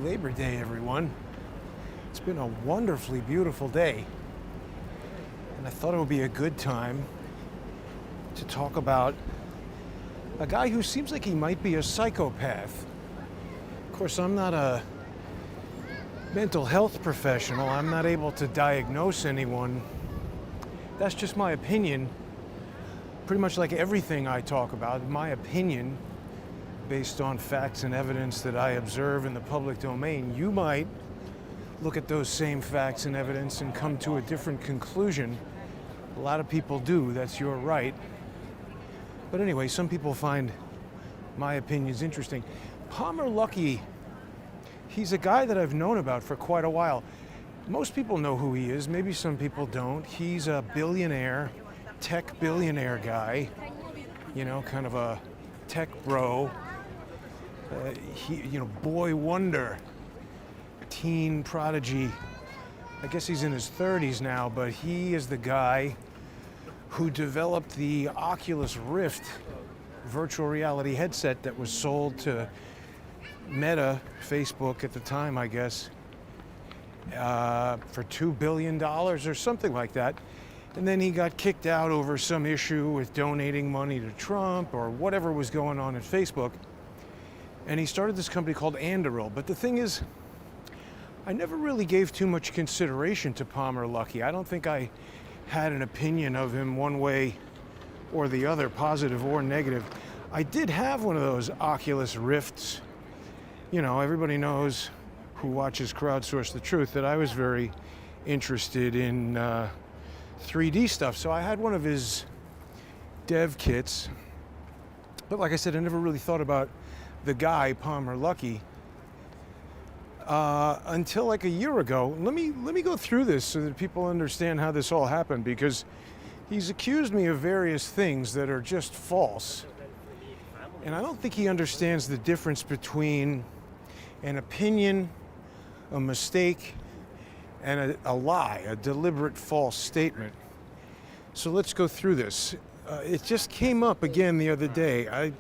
Labor Day, everyone. It's been a wonderfully beautiful day, and I thought it would be a good time to talk about a guy who seems like he might be a psychopath. Of course, I'm not a mental health professional. I'm not able to diagnose anyone. That's just my opinion. Pretty much like everything I talk about, my opinion based on facts and evidence that I observe in the public domain. You might look at those same facts and evidence and come to a different conclusion. A lot of people do, that's your right. But anyway, some people find my opinions interesting. Palmer Luckey, he's a guy that I've known about for quite a while. Most people know who he is, maybe some people don't. He's a billionaire, tech billionaire guy, you know, kind of a tech bro. Boy wonder, teen prodigy. I guess he's in his 30s now, but he is the guy who developed the Oculus Rift virtual reality headset that was sold to Meta, Facebook at the time, I guess, for $2 billion or something like that. And then he got kicked out over some issue with donating money to Trump or whatever was going on at Facebook. And he started this company called Anduril. But the thing is, I never really gave too much consideration to Palmer Luckey. I don't think I had an opinion of him one way or the other, positive or negative. I did have one of those Oculus Rifts. You know, everybody knows who watches Crowdsource the Truth that I was very interested in 3D stuff. So I had one of his dev kits. But like I said, I never really thought about the guy, Palmer Luckey, until like a year ago. Let me go through this so that people understand how this all happened, because he's accused me of various things that are just false. And I don't think he understands the difference between an opinion, a mistake, and a lie, a deliberate false statement. So let's go through this. It just came up again the other day. I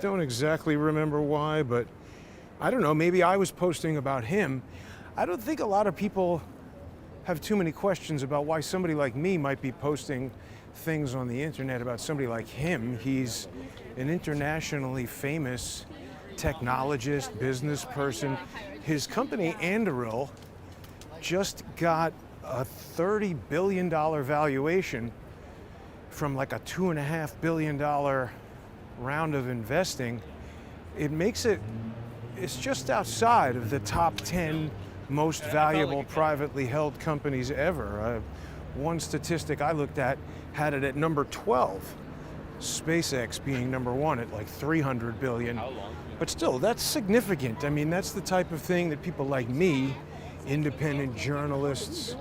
don't exactly remember why, but I don't know, maybe I was posting about him. I don't think a lot of people have too many questions about why somebody like me might be posting things on the internet about somebody like him. He's an internationally famous technologist, business person. His company, Anduril, just got a $30 billion valuation from like a $2.5 billion round of investing. It makes it's just outside of the top 10 most valuable privately held companies ever. One statistic I looked at had it at number 12. SpaceX being number 1 at like 300 billion. But still, that's significant. I mean, that's the type of thing that people like me, independent journalists,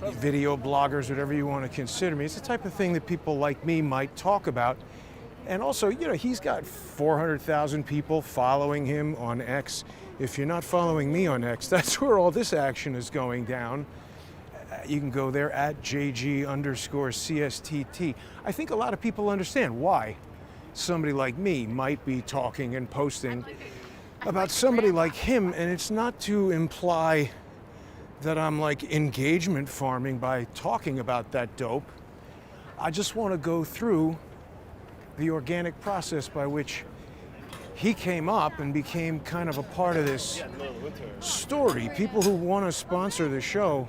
video bloggers, whatever you want to consider me, it's the type of thing that people like me might talk about. And also, you know, he's got 400,000 people following him on X. If you're not following me on X, that's where all this action is going down. You can go there at JG_CSTT. I think a lot of people understand why somebody like me might be talking and posting about somebody like him, and it's not to imply that I'm like engagement farming by talking about that dope. I just want to go through the organic process by which he came up and became kind of a part of this story. People who want to sponsor the show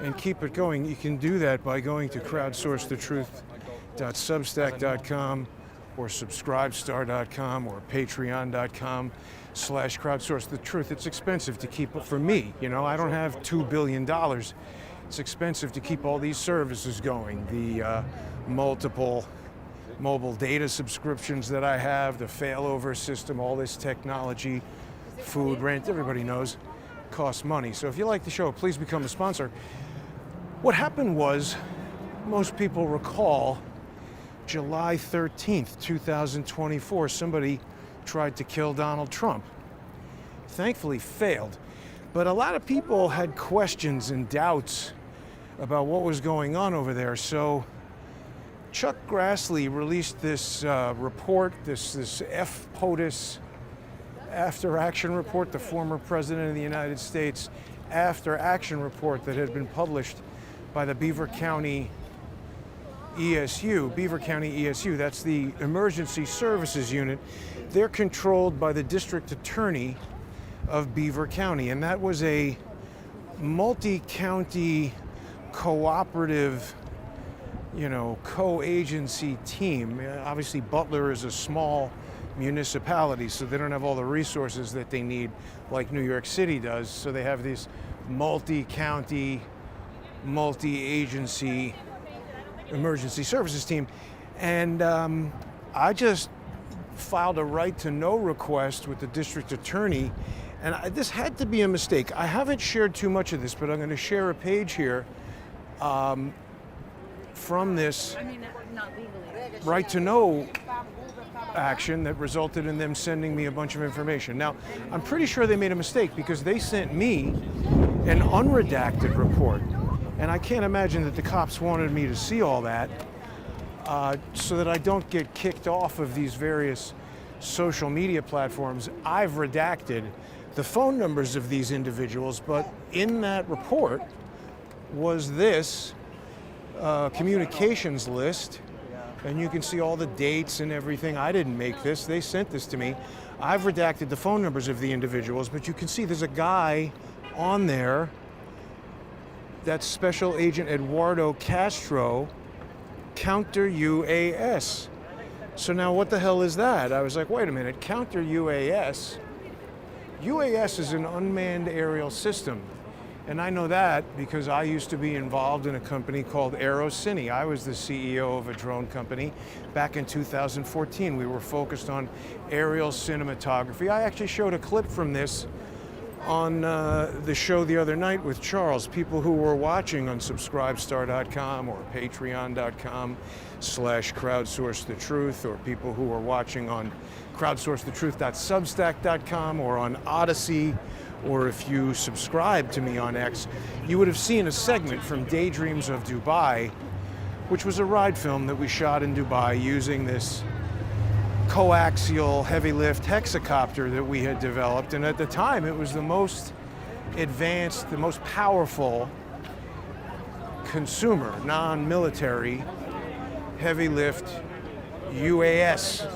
and keep it going, you can do that by going to crowdsourcethetruth.substack.com or subscribestar.com or patreon.com/crowdsourcethetruth. It's expensive to keep it for me. You know, I don't have $2 billion. It's expensive to keep all these services going. The multiple mobile data subscriptions that I have, the failover system, all this technology, food, rent, everybody knows, costs money. So if you like the show, please become a sponsor. What happened was, most people recall, July 13th, 2024, somebody tried to kill Donald Trump. Thankfully failed. But a lot of people had questions and doubts about what was going on over there. So Chuck Grassley released this report, this FPOTUS after action report, the former president of the United States after action report that had been published by the Beaver County ESU. Beaver County ESU, that's the Emergency Services Unit. They're controlled by the district attorney of Beaver County, and that was a multi-county cooperative, co-agency team. Obviously, Butler is a small municipality, so they don't have all the resources that they need like New York City does. So they have this multi-county, multi-agency emergency services team. And I just filed a right to know request with the district attorney. And this had to be a mistake. I haven't shared too much of this, but I'm going to share a page here from this right to know action that resulted in them sending me a bunch of information. Now, I'm pretty sure they made a mistake because they sent me an unredacted report. And I can't imagine that the cops wanted me to see all that so that I don't get kicked off of these various social media platforms. I've redacted the phone numbers of these individuals, but in that report was this communications list, and you can see all the dates and everything. I didn't make this, they sent this to me. I've redacted the phone numbers of the individuals, but you can see there's a guy on there, that's Special Agent Eduardo Castro, counter UAS. So now what the hell is that? I was like, wait a minute, counter UAS? UAS is an unmanned aerial system. And I know that because I used to be involved in a company called AeroCine. I was the CEO of a drone company back in 2014. We were focused on aerial cinematography. I actually showed a clip from this on the show the other night with Charles. People who were watching on subscribestar.com or patreon.com/crowdsourcethetruth, or people who were watching on crowdsourcethetruth.substack.com or on Odyssey, or if you subscribe to me on X, you would have seen a segment from Daydreams of Dubai, which was a ride film that we shot in Dubai using this coaxial heavy lift hexacopter that we had developed. And at the time, it was the most advanced, the most powerful consumer, non-military, heavy lift UAS.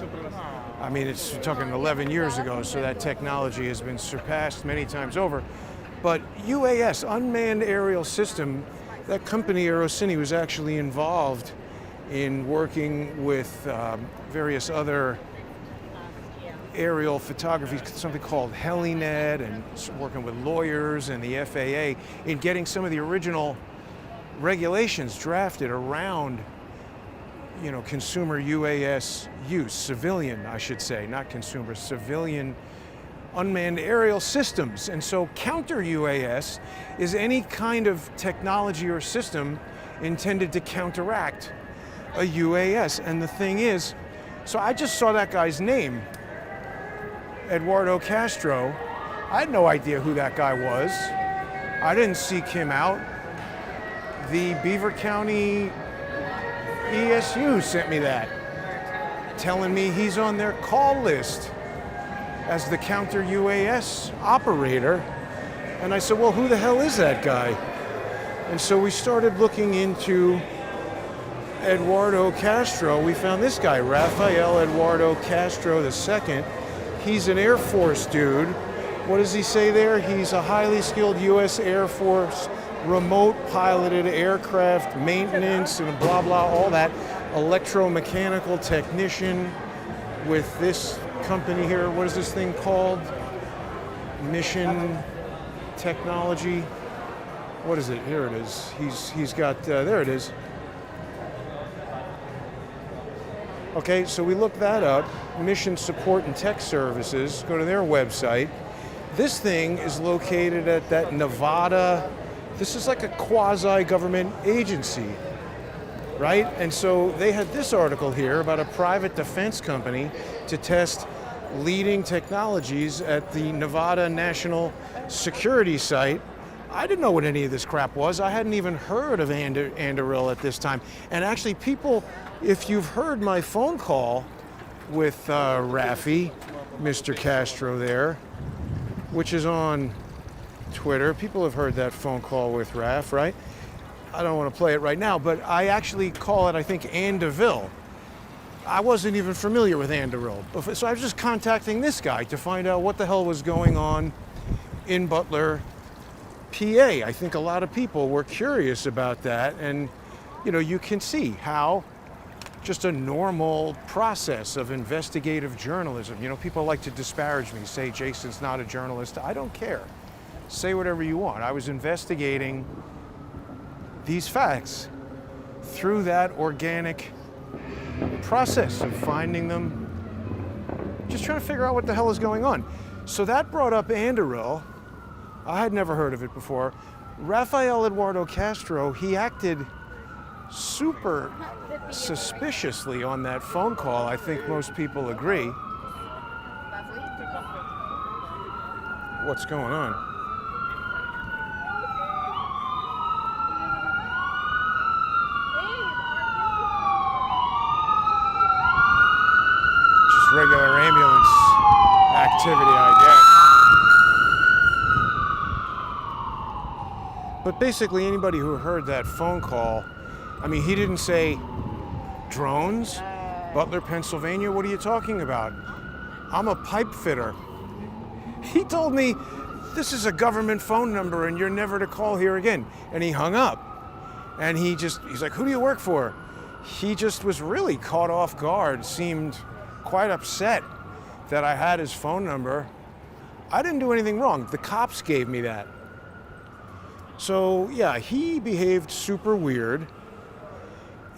I mean, it's talking 11 years ago, so that technology has been surpassed many times over. But UAS, unmanned aerial system, that company AeroCine was actually involved in working with various other aerial photography, something called Helinet, and working with lawyers and the FAA in getting some of the original regulations drafted around consumer UAS use, civilian, I should say, not consumer, civilian unmanned aerial systems. And so counter UAS is any kind of technology or system intended to counteract a UAS. And the thing is, so I just saw that guy's name, Eduardo Castro. I had no idea who that guy was. I didn't seek him out. The Beaver County ESU sent me that, telling me he's on their call list as the counter UAS operator. And I said, well, who the hell is that guy? And so we started looking into Eduardo Castro. We found this guy, Rafael Eduardo Castro II. He's an Air Force dude. What does he say there? He's a highly skilled U.S. Air Force remote piloted aircraft maintenance and blah, blah, all that. Electromechanical technician with this company here. What is this thing called? Mission Technology. What is it? Here it is. He's got, there it is. Okay, so we looked that up. Mission Support and Tech Services. Go to their website. This thing is located at that Nevada. This is like a quasi-government agency, right? And so they had this article here about a private defense company to test leading technologies at the Nevada National Security Site. I didn't know what any of this crap was. I hadn't even heard of Anduril at this time. And actually, people, if you've heard my phone call with Raffi, Mr. Castro there, which is on Twitter. People have heard that phone call with Raf, right? I don't want to play it right now, but I actually call it, I think, Anduril. I wasn't even familiar with Anduril. So I was just contacting this guy to find out what the hell was going on in Butler, PA. I think a lot of people were curious about that, and you can see how just a normal process of investigative journalism. People like to disparage me, say Jason's not a journalist. I don't care. Say whatever you want. I was investigating these facts through that organic process of finding them, just trying to figure out what the hell is going on. So that brought up Anduril. I had never heard of it before. Rafael Eduardo Castro, he acted super suspiciously on that phone call. I think most people agree. What's going on? Just regular ambulance activity, I guess. But basically, anybody who heard that phone call, I mean, he didn't say, drones? Butler, Pennsylvania, what are you talking about? I'm a pipe fitter. He told me, this is a government phone number and you're never to call here again. And he hung up. And he's like, who do you work for? He just was really caught off guard, seemed quite upset that I had his phone number. I didn't do anything wrong. The cops gave me that. So yeah, he behaved super weird.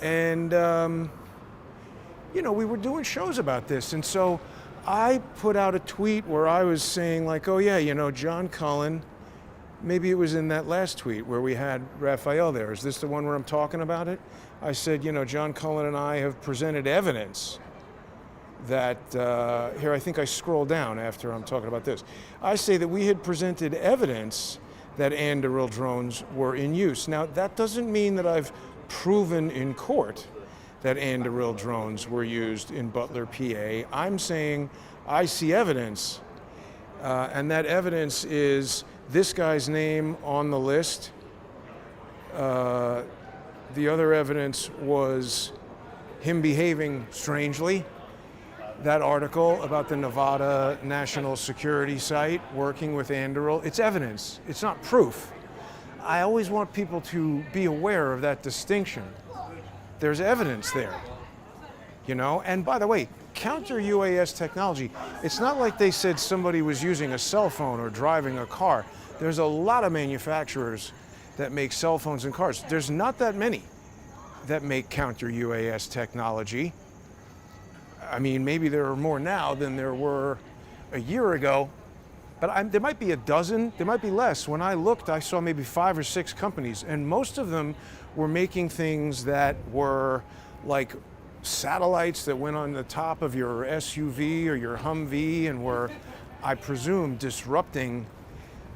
And, we were doing shows about this. And so I put out a tweet where I was saying like, oh yeah, John Cullen, maybe it was in that last tweet where we had Raphael there. Is this the one where I'm talking about it? I said, John Cullen and I have presented evidence that, here, I think I scroll down after I'm talking about this. I say that we had presented evidence that Anduril drones were in use. Now, that doesn't mean that I've proven in court that Anduril drones were used in Butler, PA. I'm saying I see evidence, and that evidence is this guy's name on the list. The other evidence was him behaving strangely. That article about the Nevada National Security Site working with Anduril, it's evidence, it's not proof. I always want people to be aware of that distinction. There's evidence there, And by the way, counter-UAS technology, it's not like they said somebody was using a cell phone or driving a car. There's a lot of manufacturers that make cell phones and cars. There's not that many that make counter-UAS technology. I mean, maybe there are more now than there were a year ago, but there might be a dozen, there might be less. When I looked, I saw maybe 5 or 6 companies, and most of them were making things that were like satellites that went on the top of your SUV or your Humvee and were, I presume, disrupting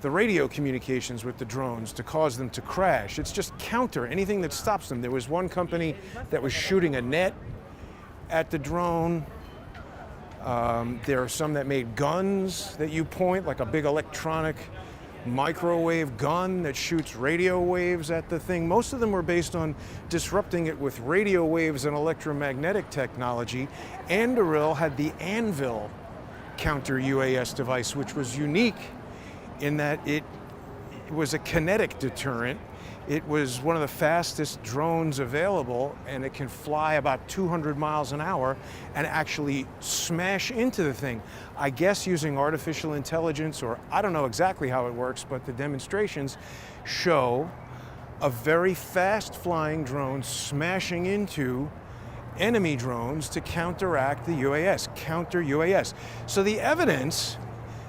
the radio communications with the drones to cause them to crash. It's just counter anything that stops them. There was one company that was shooting a net at the drone. There are some that made guns that you point, like a big electronic microwave gun that shoots radio waves at the thing. Most of them were based on disrupting it with radio waves and electromagnetic technology. Anduril had the Anvil counter-UAS device, which was unique in that it was a kinetic deterrent. It was one of the fastest drones available, and it can fly about 200 miles an hour and actually smash into the thing. I guess using artificial intelligence, or I don't know exactly how it works, but the demonstrations show a very fast flying drone smashing into enemy drones to counteract the UAS, counter UAS. So the evidence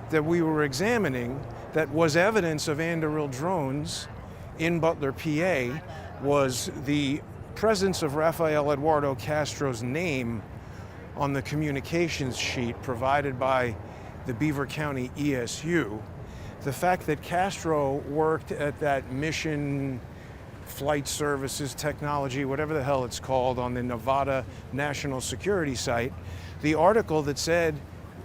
that we were examining that was evidence of Anduril drones in Butler, PA, was the presence of Rafael Eduardo Castro's name on the communications sheet provided by the Beaver County ESU. The fact that Castro worked at that Mission Flight Services Technology, whatever the hell it's called, on the Nevada National Security Site. the article that said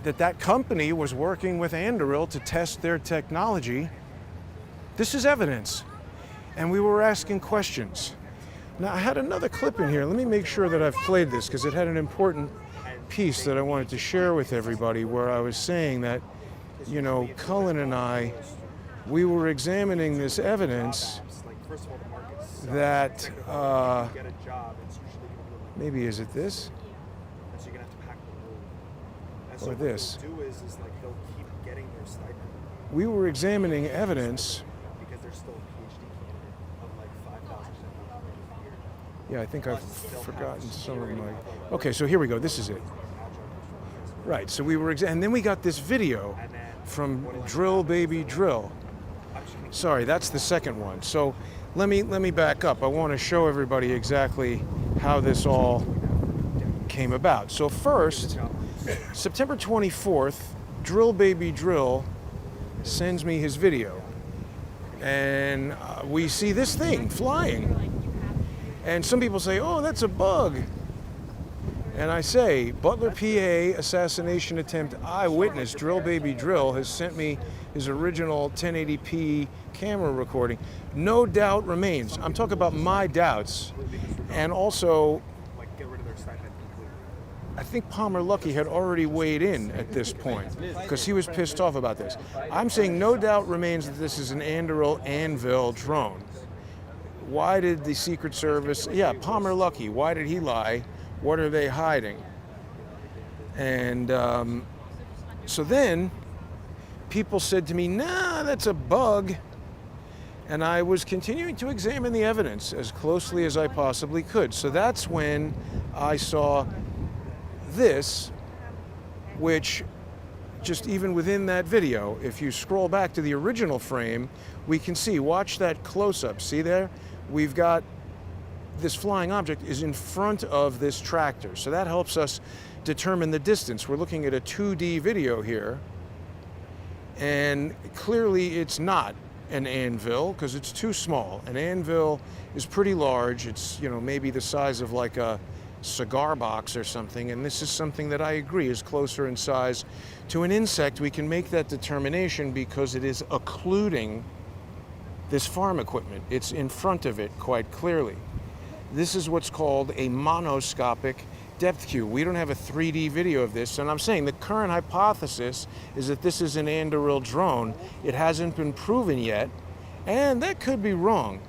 that that company was working with Anduril to test their technology. This is evidence. And we were asking questions. Now, I had another clip in here. Let me make sure that I've played this because it had an important piece that I wanted to share with everybody where I was saying that, you know, Cullen and I, we were examining this evidence that, maybe is it this? Or this? We were examining evidence. Yeah, I think I've forgotten some of my... Okay, so here we go. This is it. Right, so we were... And then we got this video from Drill Baby Drill. Sorry, that's the second one. So let me back up. I want to show everybody exactly how this all came about. So first, September 24th, Drill Baby Drill sends me his video. And we see this thing flying. And some people say, oh, that's a bug. And I say, Butler PA assassination attempt eyewitness Drill Baby Drill has sent me his original 1080p camera recording. No doubt remains. I'm talking about my doubts. And also, I think Palmer Luckey had already weighed in at this point because he was pissed off about this. I'm saying no doubt remains that this is an Anduril Anvil drone. Why did the Secret Service, Palmer Luckey, why did he lie? What are they hiding? And so then people said to me, nah, that's a bug. And I was continuing to examine the evidence as closely as I possibly could. So that's when I saw this, which just even within that video, if you scroll back to the original frame, we can see, watch that close-up, see there? We've got this flying object is in front of this tractor. So that helps us determine the distance. We're looking at a 2D video here. And clearly it's not an anvil because it's too small. An anvil is pretty large. It's, you know, maybe the size of like a cigar box or something. And this is something that I agree is closer in size to an insect. We can make that determination because it is occluding this farm equipment. It's in front of it quite clearly. This is what's called a monoscopic depth cube. We don't have a 3D video of this, and I'm saying the current hypothesis is that this is an Anduril drone. It hasn't been proven yet, and that could be wrong.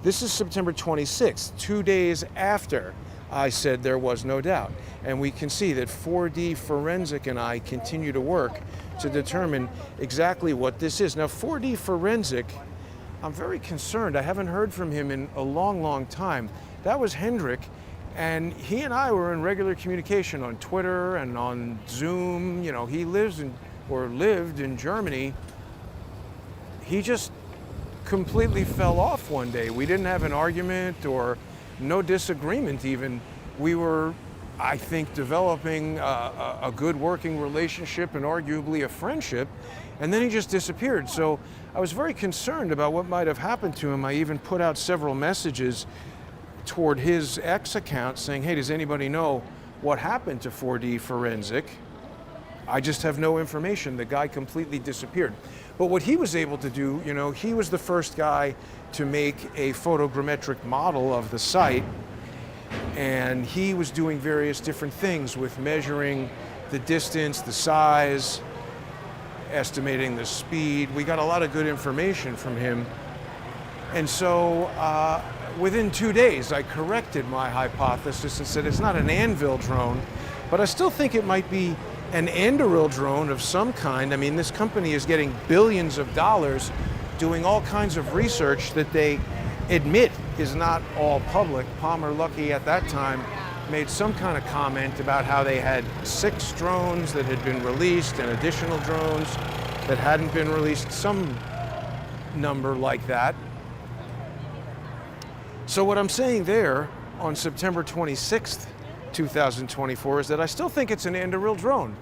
This is September 26th, 2 days after I said there was no doubt. And we can see that 4D Forensic and I continue to work to determine exactly what this is. Now, 4D Forensic, I'm very concerned. I haven't heard from him in a long, long time. That was Hendrik, and he and I were in regular communication on Twitter and on Zoom. You know, he lived in Germany. He just completely fell off one day. We didn't have an argument or no disagreement even. We were, I think, developing a good working relationship and arguably a friendship, and then he just disappeared. So I was very concerned about what might have happened to him. I even put out several messages toward his X account saying, hey, does anybody know what happened to 4D Forensic? I just have no information. The guy completely disappeared. But what he was able to do, you know, he was the first guy to make a photogrammetric model of the site, and he was doing various different things with measuring the distance, the size, estimating the speed. We got a lot of good information from him. And so within 2 days, I corrected my hypothesis and said it's not an Anvil drone, but I still think it might be an Anduril drone of some kind. I mean, this company is getting billions of dollars doing all kinds of research that they admit is not all public. Palmer Luckey at that time made some kind of comment about how they had 6 drones that had been released and additional drones that hadn't been released, some number like that. So what I'm saying there on September 26th, 2024 is that I still think it's an Anduril drone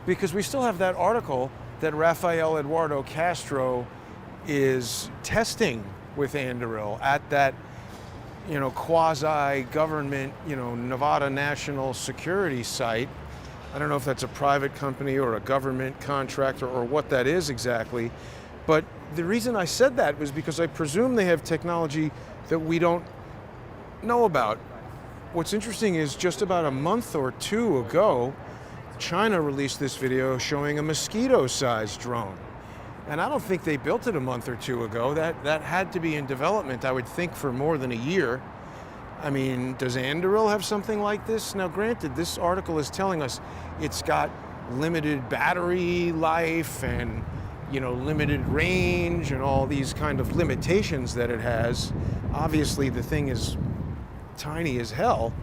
because we still have that article that Rafael Eduardo Castro is testing with Anduril at that, you know, quasi-government, you know, Nevada National Security site. I don't know if that's a private company or a government contractor or what that is exactly. But the reason I said that was because I presume they have technology that we don't know about. What's interesting is just about a month or two ago, China released this video showing a mosquito-sized drone. And I don't think they built it a month or two ago. That had to be in development, I would think, for more than a year. I mean, does Anduril have something like this? Now, granted, this article is telling us it's got limited battery life and, you know, limited range and all these kind of limitations that it has. Obviously, the thing is tiny as hell,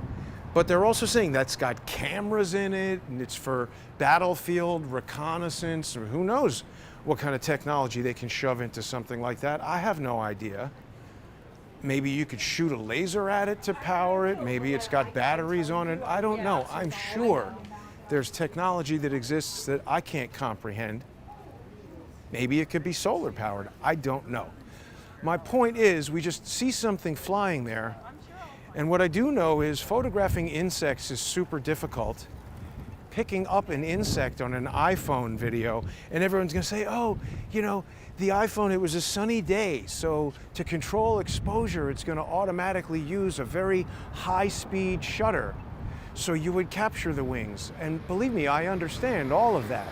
but they're also saying that's got cameras in it and it's for battlefield reconnaissance, or who knows what kind of technology they can shove into something like that. I have no idea. Maybe you could shoot a laser at it to power it. Maybe it's got batteries on it. I don't know. I'm sure there's technology that exists that I can't comprehend. Maybe it could be solar powered. I don't know. My point is, we just see something flying there. And what I do know is photographing insects is super difficult. Picking up an insect on an iPhone video, and everyone's gonna say, oh, you know, the iPhone, it was a sunny day, so to control exposure, it's gonna automatically use a very high-speed shutter. So you would capture the wings. And believe me, I understand all of that.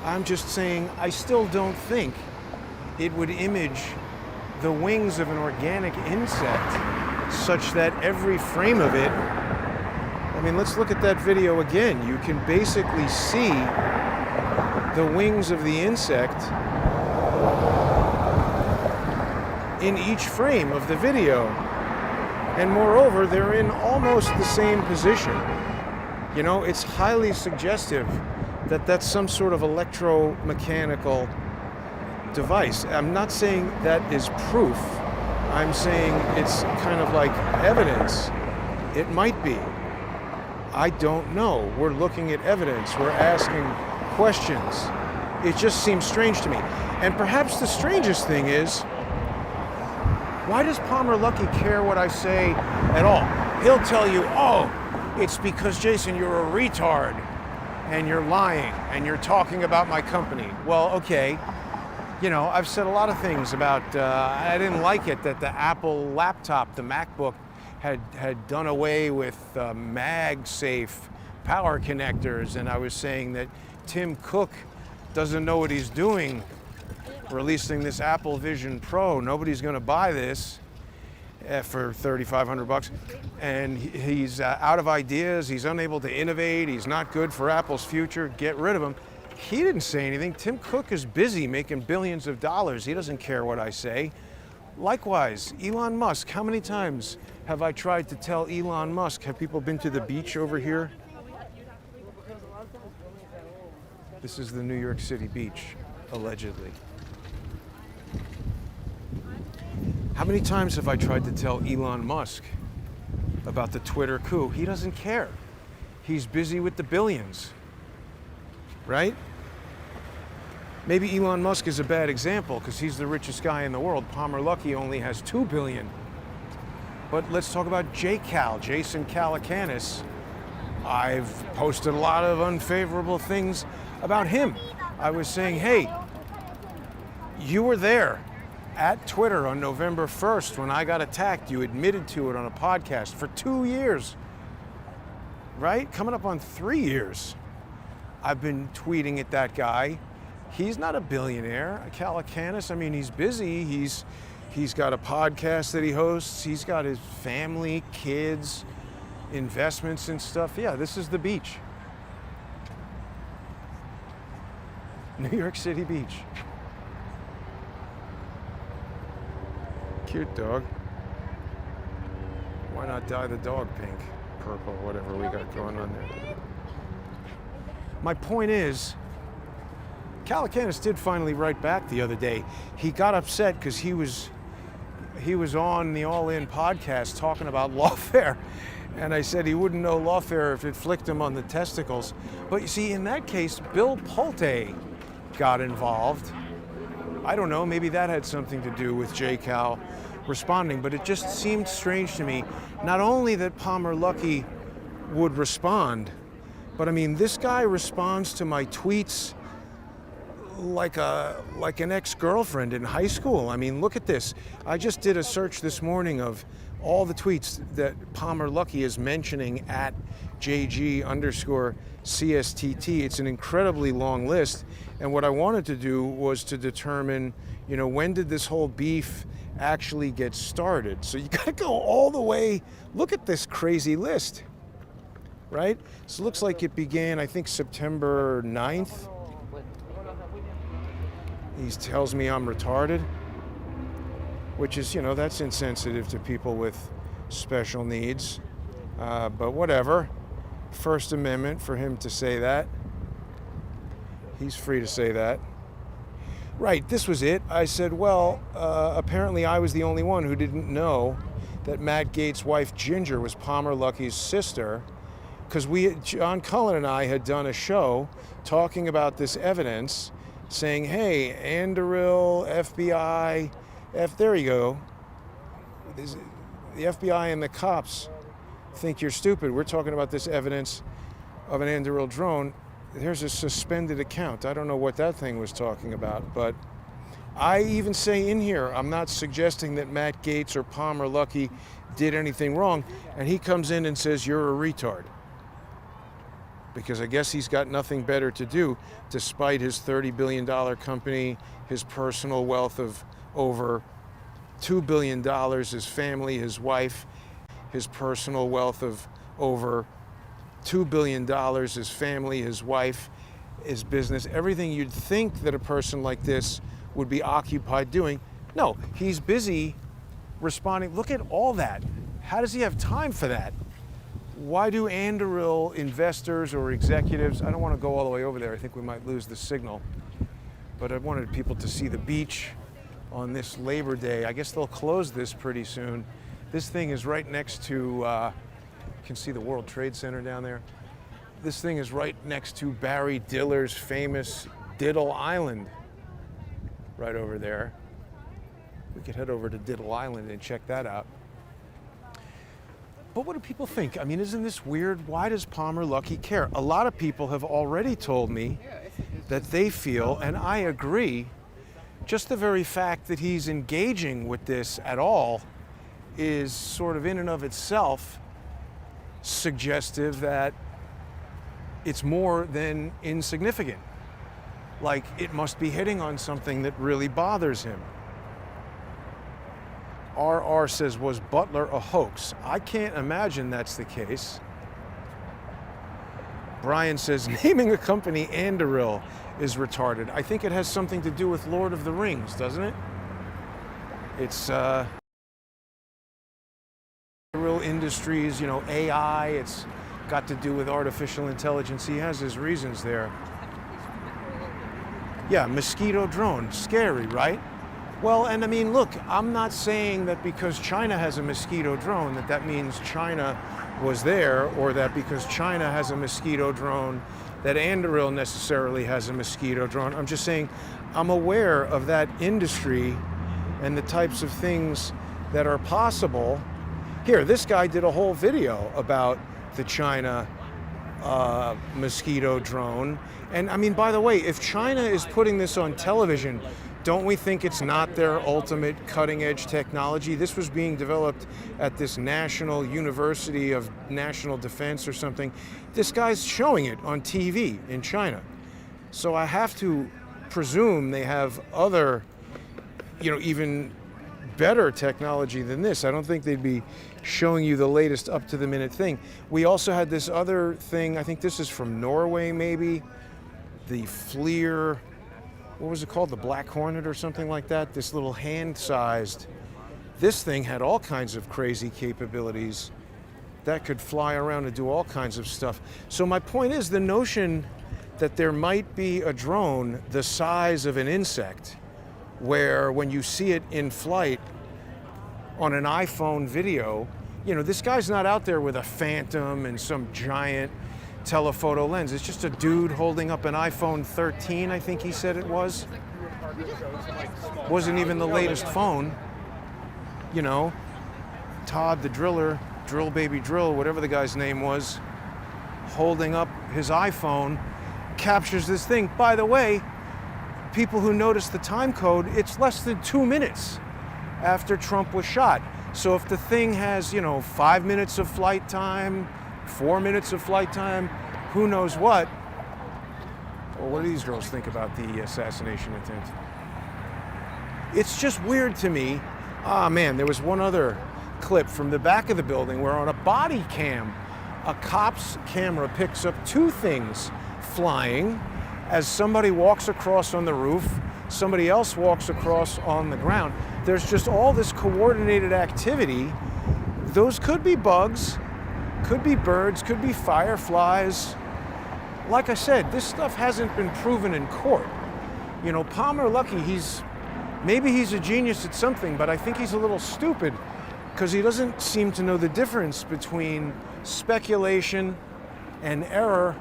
I'm just saying, I still don't think it would image the wings of an organic insect such that every frame of it, I mean, let's look at that video again. You can basically see the wings of the insect in each frame of the video. And moreover, they're in almost the same position. You know, it's highly suggestive that that's some sort of electromechanical device. I'm not saying that is proof. I'm saying it's kind of like evidence. It might be. I don't know. We're looking at evidence. We're asking questions. It just seems strange to me. And perhaps the strangest thing is, why does Palmer Luckey care what I say at all? He'll tell you, oh, it's because, Jason, you're a retard and you're lying and you're talking about my company. Well, okay. You know, I've said a lot of things about, I didn't like it that the Apple laptop, the MacBook, had done away with MagSafe power connectors, and I was saying that Tim Cook doesn't know what he's doing releasing this Apple Vision Pro. Nobody's going to buy this for $3,500, and he's out of ideas. He's unable to innovate. He's not good for Apple's future. Get rid of him. He didn't say anything. Tim Cook is busy making billions of dollars. He doesn't care what I say. Likewise, Elon Musk. How many times have I tried to tell Elon Musk? Have people been to the beach over here? This is the New York City beach, allegedly. How many times have I tried to tell Elon Musk about the Twitter coup? He doesn't care. He's busy with the billions, right? Maybe Elon Musk is a bad example because he's the richest guy in the world. Palmer Luckey only has $2 billion. But let's talk about JCal, Jason Calacanis. I've posted a lot of unfavorable things about him. I was saying, hey, you were there at Twitter on November 1st when I got attacked. You admitted to it on a podcast for 2 years, right? Coming up on 3 years. I've been tweeting at that guy. He's not a billionaire. Calacanis, I mean, he's busy. He's got a podcast that he hosts. He's got his family, kids, investments and stuff. Yeah, this is the beach. New York City beach. Cute dog. Why not dye the dog pink, purple, whatever we got going on there? My point is, Calacanis did finally write back the other day. He got upset because he was on the All In podcast talking about lawfare. And I said he wouldn't know lawfare if it flicked him on the testicles. But you see, in that case, Bill Pulte got involved. I don't know, maybe that had something to do with JCal responding, but it just seemed strange to me, not only that Palmer Luckey would respond, But I mean, this guy responds to my tweets like an ex-girlfriend in high school. I mean, look at this. I just did a search this morning of all the tweets that Palmer Luckey is mentioning at JG_CSTT. It's an incredibly long list. And what I wanted to do was to determine, you know, when did this whole beef actually get started? So you gotta go all the way. Look at this crazy list, right? So it looks like it began, I think, September 9th. He tells me I'm retarded, which is, you know, that's insensitive to people with special needs. But whatever. First Amendment for him to say that. He's free to say that. Right, this was it. I said, well, apparently I was the only one who didn't know that Matt Gaetz' wife Ginger was Palmer Luckey's sister, because John Cullen and I had done a show talking about this evidence, saying, hey, Anduril, FBI, there you go. The FBI and the cops think you're stupid. We're talking about this evidence of an Anduril drone. There's a suspended account. I don't know what that thing was talking about, but I even say in here, I'm not suggesting that Matt Gaetz or Palmer Luckey did anything wrong, and he comes in and says, you're a retard. Because I guess he's got nothing better to do, despite his $30 billion company, his personal wealth of over $2 billion, his family, his wife, his personal wealth of over $2 billion, his family, his wife, his business, everything you'd think that a person like this would be occupied doing. No, he's busy responding. Look at all that. How does he have time for that? Why do Anduril investors or executives, I don't want to go all the way over there, I think we might lose the signal, but I wanted people to see the beach on this Labor Day. I guess they'll close this pretty soon. This thing is right next to, you can see the World Trade Center down there. This thing is right next to Barry Diller's famous Diddle Island, right over there. We could head over to Diddle Island and check that out. But what do people think? I mean, isn't this weird? Why does Palmer Luckey care? A lot of people have already told me that they feel, and I agree, just the very fact that he's engaging with this at all is sort of in and of itself suggestive that it's more than insignificant. Like it must be hitting on something that really bothers him. RR says, was Butler a hoax? I can't imagine that's the case. Brian says, naming a company Anduril is retarded. I think it has something to do with Lord of the Rings, doesn't it? It's Anduril Industries, you know, AI, it's got to do with artificial intelligence. He has his reasons there. Yeah, mosquito drone, scary, right? Well, and I mean, look, I'm not saying that because China has a mosquito drone that means China was there, or that because China has a mosquito drone that Anduril necessarily has a mosquito drone. I'm just saying I'm aware of that industry and the types of things that are possible. Here, this guy did a whole video about the China mosquito drone. And I mean, by the way, if China is putting this on television, don't we think it's not their ultimate cutting-edge technology? This was being developed at this National University of National Defense or something. This guy's showing it on TV in China. So I have to presume they have other, you know, even better technology than this. I don't think they'd be showing you the latest up-to-the-minute thing. We also had this other thing, I think this is from Norway maybe, the FLIR, what was it called, the Black Hornet or something like that, this little hand-sized. This thing had all kinds of crazy capabilities that could fly around and do all kinds of stuff. So my point is the notion that there might be a drone the size of an insect, where when you see it in flight on an iPhone video, you know, this guy's not out there with a Phantom and some giant telephoto lens. It's just a dude holding up an iPhone 13, I think he said it was. Wasn't even the latest phone. You know, Todd the Driller, Drill Baby Drill, whatever the guy's name was. holding up his iPhone, captures this thing. By the way, people who notice the time code, it's less than 2 minutes after Trump was shot. So if the thing has, 5 minutes of flight time, 4 minutes of flight time, who knows what? Well, what do these girls think about the assassination attempt? It's just weird to me. Ah, man, there was one other clip from the back of the building where on a body cam, a cop's camera picks up two things flying as somebody walks across on the roof, somebody else walks across on the ground. There's just all this coordinated activity. Those could be bugs, could be birds, could be fireflies. Like I said, this stuff hasn't been proven in court. Palmer Luckey, maybe he's a genius at something, but I think he's a little stupid because he doesn't seem to know the difference between speculation and error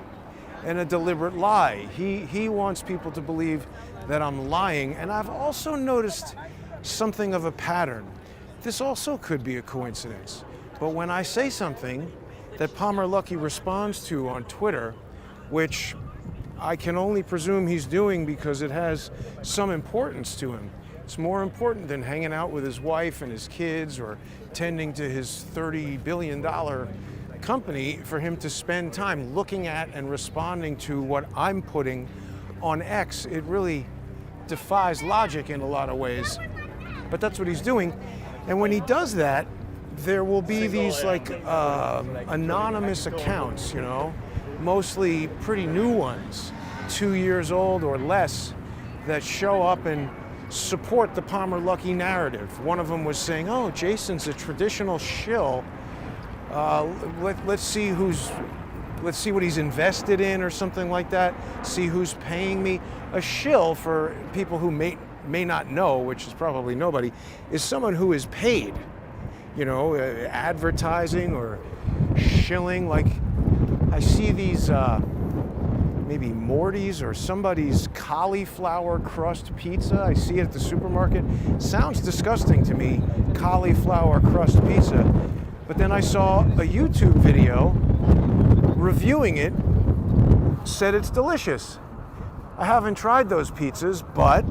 and a deliberate lie. He wants people to believe that I'm lying, and I've also noticed something of a pattern. This also could be a coincidence, but when I say something that Palmer Luckey responds to on Twitter, which I can only presume he's doing because it has some importance to him. It's more important than hanging out with his wife and his kids or tending to his $30 billion company for him to spend time looking at and responding to what I'm putting on X. It really defies logic in a lot of ways, but that's what he's doing. And when he does that, there will be these anonymous accounts, mostly pretty new ones, 2 years old or less, that show up and support the Palmer Luckey narrative. One of them was saying, "Oh, Jason's a traditional shill. Let's see what he's invested in," or something like that. See who's paying me. A shill, for people who may not know, which is probably nobody, is someone who is paid. Advertising or shilling. Like I see these. Maybe Morty's or somebody's cauliflower crust pizza. I see it at the supermarket. Sounds disgusting to me, cauliflower crust pizza. But then I saw a YouTube video reviewing it, said it's delicious. I haven't tried those pizzas, but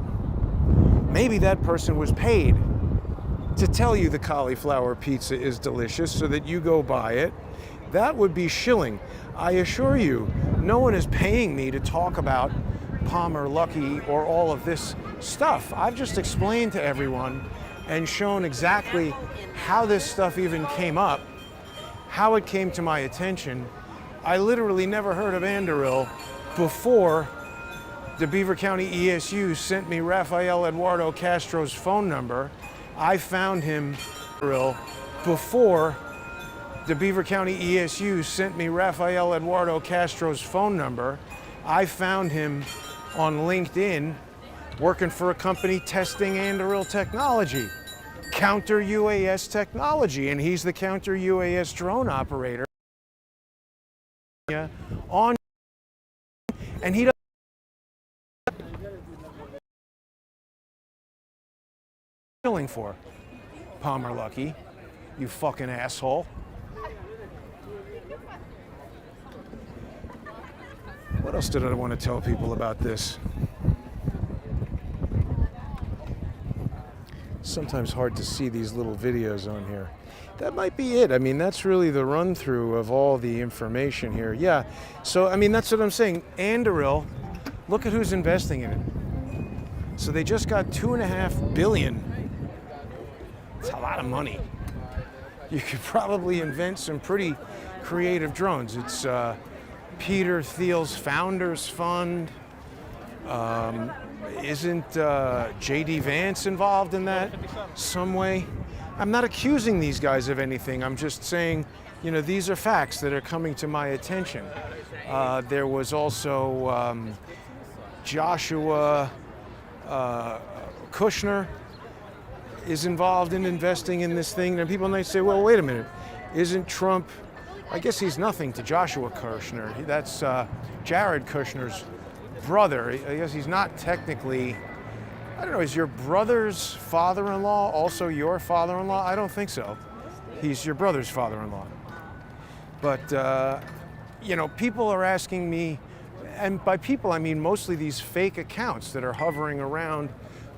maybe that person was paid to tell you the cauliflower pizza is delicious so that you go buy it. That would be shilling. I assure you, no one is paying me to talk about Palmer Luckey or all of this stuff. I've just explained to everyone and shown exactly how this stuff even came up, how it came to my attention. I literally never heard of Anduril before the Beaver County ESU sent me Rafael Eduardo Castro's phone number. I found him before the Beaver County ESU sent me Rafael Eduardo Castro's phone number. I found him on LinkedIn working for a company testing Anduril technology, counter UAS technology, and he's the counter UAS drone operator on, and he doesn't for Palmer Luckey, you fucking asshole. What else did I want to tell people about this? Sometimes hard to see these little videos on here. That might be it. I mean, that's really the run through of all the information here. Yeah, so I mean, that's what I'm saying. Anduril, look at who's investing in it. So they just got $2.5 billion. It's a lot of money. You could probably invent some pretty creative drones. It's Peter Thiel's Founders Fund. Isn't J.D. Vance involved in that some way? I'm not accusing these guys of anything. I'm just saying, these are facts that are coming to my attention. There was also Joshua Kushner is involved in investing in this thing. And people might say, well, wait a minute. Isn't Trump... I guess he's nothing to Joshua Kushner. That's Jared Kushner's brother. I guess he's not technically, I don't know, is your brother's father-in-law also your father-in-law? I don't think so. He's your brother's father-in-law. But you know, people are asking me, and by people I mean mostly these fake accounts that are hovering around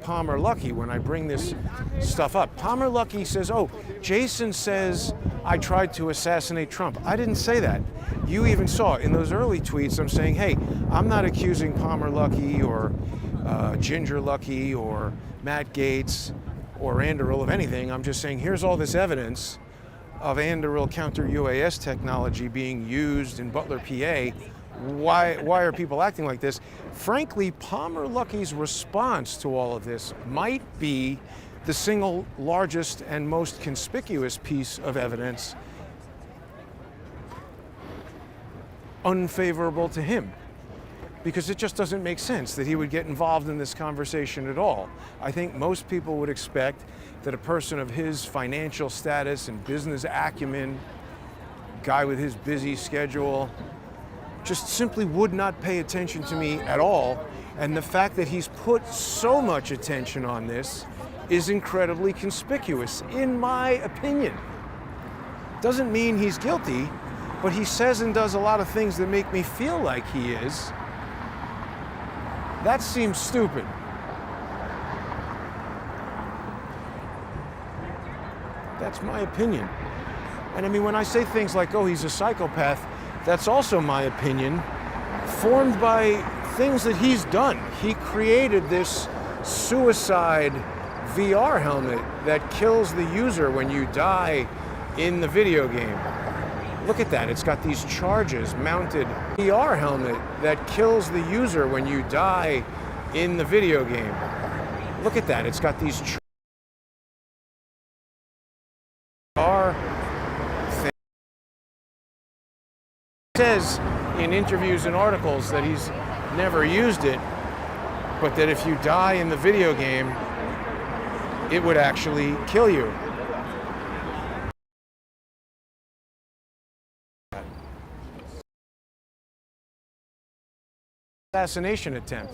Palmer Luckey when I bring this stuff up. Palmer Luckey says, oh, Jason says I tried to assassinate Trump. I didn't say that. You even saw in those early tweets, I'm saying, hey, I'm not accusing Palmer Luckey or Ginger Luckey or Matt Gaetz or Anduril of anything. I'm just saying, here's all this evidence of Anduril counter-UAS technology being used in Butler PA. Why are people acting like this? Frankly, Palmer Luckey's response to all of this might be the single largest and most conspicuous piece of evidence unfavorable to him, because it just doesn't make sense that he would get involved in this conversation at all. I think most people would expect that a person of his financial status and business acumen, guy with his busy schedule, just simply would not pay attention to me at all. And the fact that he's put so much attention on this is incredibly conspicuous, in my opinion. Doesn't mean he's guilty, but he says and does a lot of things that make me feel like he is. That seems stupid. That's my opinion. And I mean, when I say things like, oh, he's a psychopath, that's also my opinion, formed by things that he's done. He created this suicide VR helmet that kills the user when you die in the video game. Look at that, it's got these charges mounted. VR helmet that kills the user when you die in the video game. Look at that, it's got these says in interviews and articles that he's never used it, but that if you die in the video game, it would actually kill you. Assassination attempt.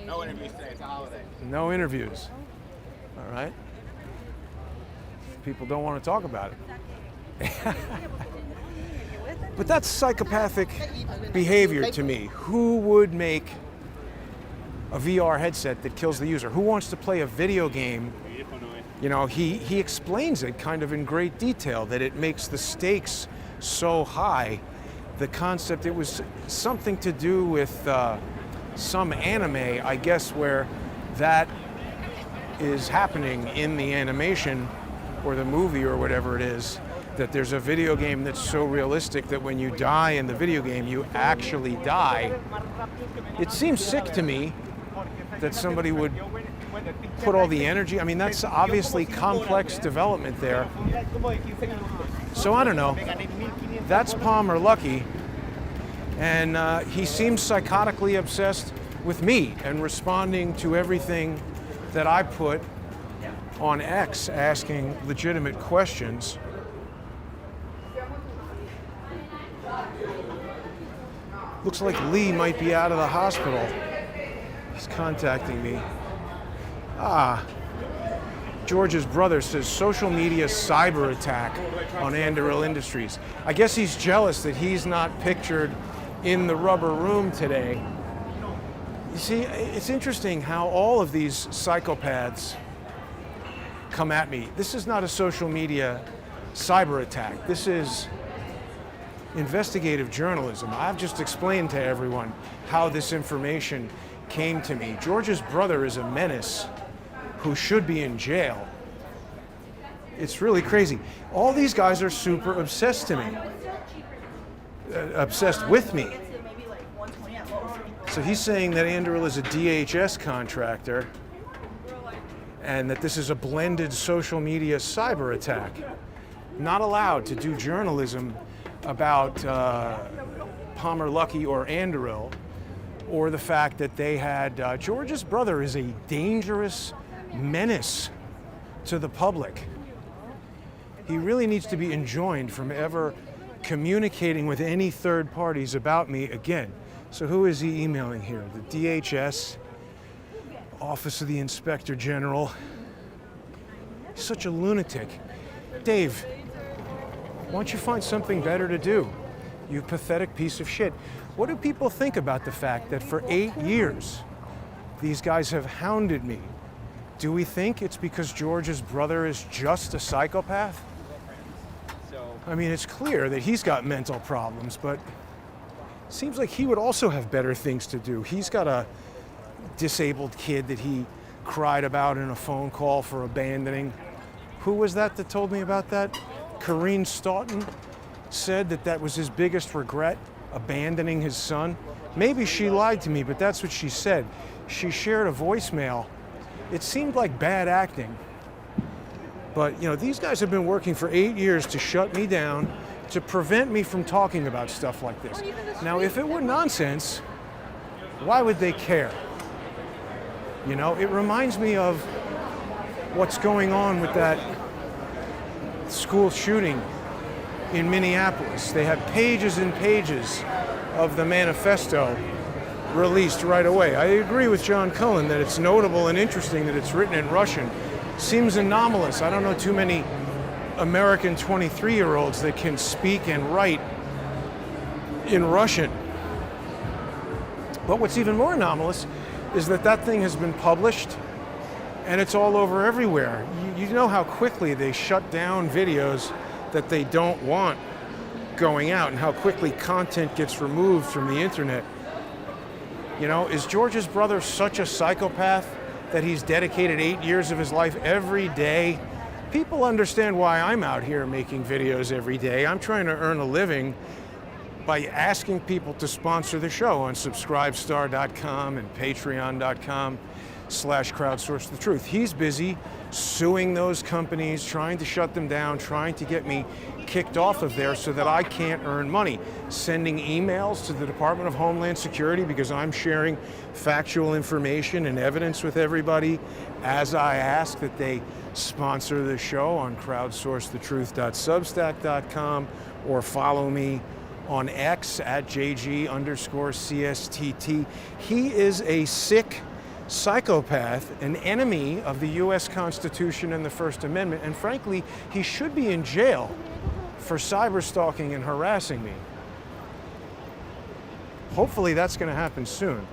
No interviews today, it's a holiday. No interviews. All right. People don't want to talk about it. But that's psychopathic behavior to me. Who would make a VR headset that kills the user? Who wants to play a video game? You know, he explains it kind of in great detail, that it makes the stakes so high. The concept, it was something to do with some anime, I guess, where that is happening in the animation or the movie or whatever it is, that there's a video game that's so realistic that when you die in the video game, you actually die. It seems sick to me that somebody would put all the energy. I mean, that's obviously complex development there. So I don't know. That's Palmer Luckey, and he seems psychotically obsessed with me and responding to everything that I put on X, asking legitimate questions. Looks like Lee might be out of the hospital. He's contacting me. George's brother says social media cyber attack on Anduril Industries. I guess he's jealous that he's not pictured in the rubber room today. You see, it's interesting how all of these psychopaths come at me. This is not a social media cyber attack. This is investigative journalism. I've just explained to everyone how this information came to me. George's brother is a menace who should be in jail. It's really crazy. All these guys are super obsessed to me. Obsessed with me. So he's saying that Anduril is a DHS contractor and that this is a blended social media cyber attack. Not allowed to do journalism about Palmer Luckey or Anduril, or the fact that they had, George's brother is a dangerous menace to the public. He really needs to be enjoined from ever communicating with any third parties about me again. So who is he emailing here? The DHS, Office of the Inspector General. He's such a lunatic. Dave, why don't you find something better to do? You pathetic piece of shit. What do people think about the fact that for 8 years, these guys have hounded me? Do we think it's because George's brother is just a psychopath? I mean, it's clear that he's got mental problems, but it seems like he would also have better things to do. He's got a disabled kid that he cried about in a phone call for abandoning. Who was that told me about that? Corrine Stoughton said that was his biggest regret, abandoning his son. Maybe she lied to me, but that's what she said. She shared a voicemail. It seemed like bad acting. But, you know, these guys have been working for 8 years to shut me down, to prevent me from talking about stuff like this. Now, if it were nonsense, why would they care? You know, it reminds me of what's going on with that school shooting in Minneapolis. They had pages and pages of the manifesto released right away. I agree with John Cullen that it's notable and interesting that it's written in Russian. Seems anomalous. I don't know too many American 23-year-olds that can speak and write in Russian. But what's even more anomalous is that thing has been published and it's all over everywhere. You know how quickly they shut down videos that they don't want going out and how quickly content gets removed from the internet. You know, is George's brother such a psychopath that he's dedicated 8 years of his life every day? People understand why I'm out here making videos every day. I'm trying to earn a living by asking people to sponsor the show on subscribestar.com and patreon.com/crowdsource the truth. He's busy suing those companies, trying to shut them down, trying to get me kicked off of there so that I can't earn money, sending emails to the Department of Homeland Security because I'm sharing factual information and evidence with everybody as I ask that they sponsor the show on crowdsourcethetruth.substack.com or follow me on X at JG_CSTT. He is a sick psychopath, an enemy of the U.S. Constitution and the First Amendment, and frankly, he should be in jail for cyber stalking and harassing me. Hopefully that's going to happen soon.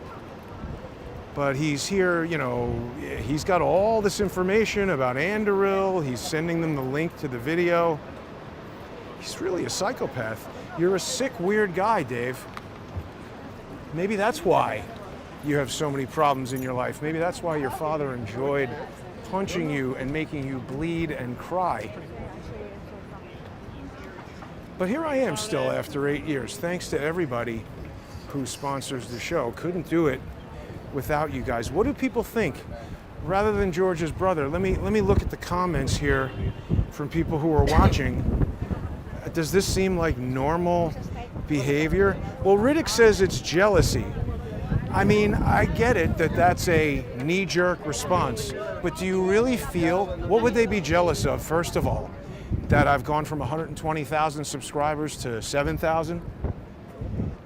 But he's here, you know, he's got all this information about Anduril. He's sending them the link to the video. He's really a psychopath. You're a sick, weird guy, Dave. Maybe that's why you have so many problems in your life. Maybe that's why your father enjoyed punching you and making you bleed and cry. But here I am still after 8 years, thanks to everybody who sponsors the show. Couldn't do it without you guys. What do people think? Rather than George's brother, let me look at the comments here from people who are watching. Does this seem like normal behavior? Well, Riddick says it's jealousy. I mean, I get it that that's a knee-jerk response, but do you really feel, what would they be jealous of, first of all? That I've gone from 120,000 subscribers to 7,000?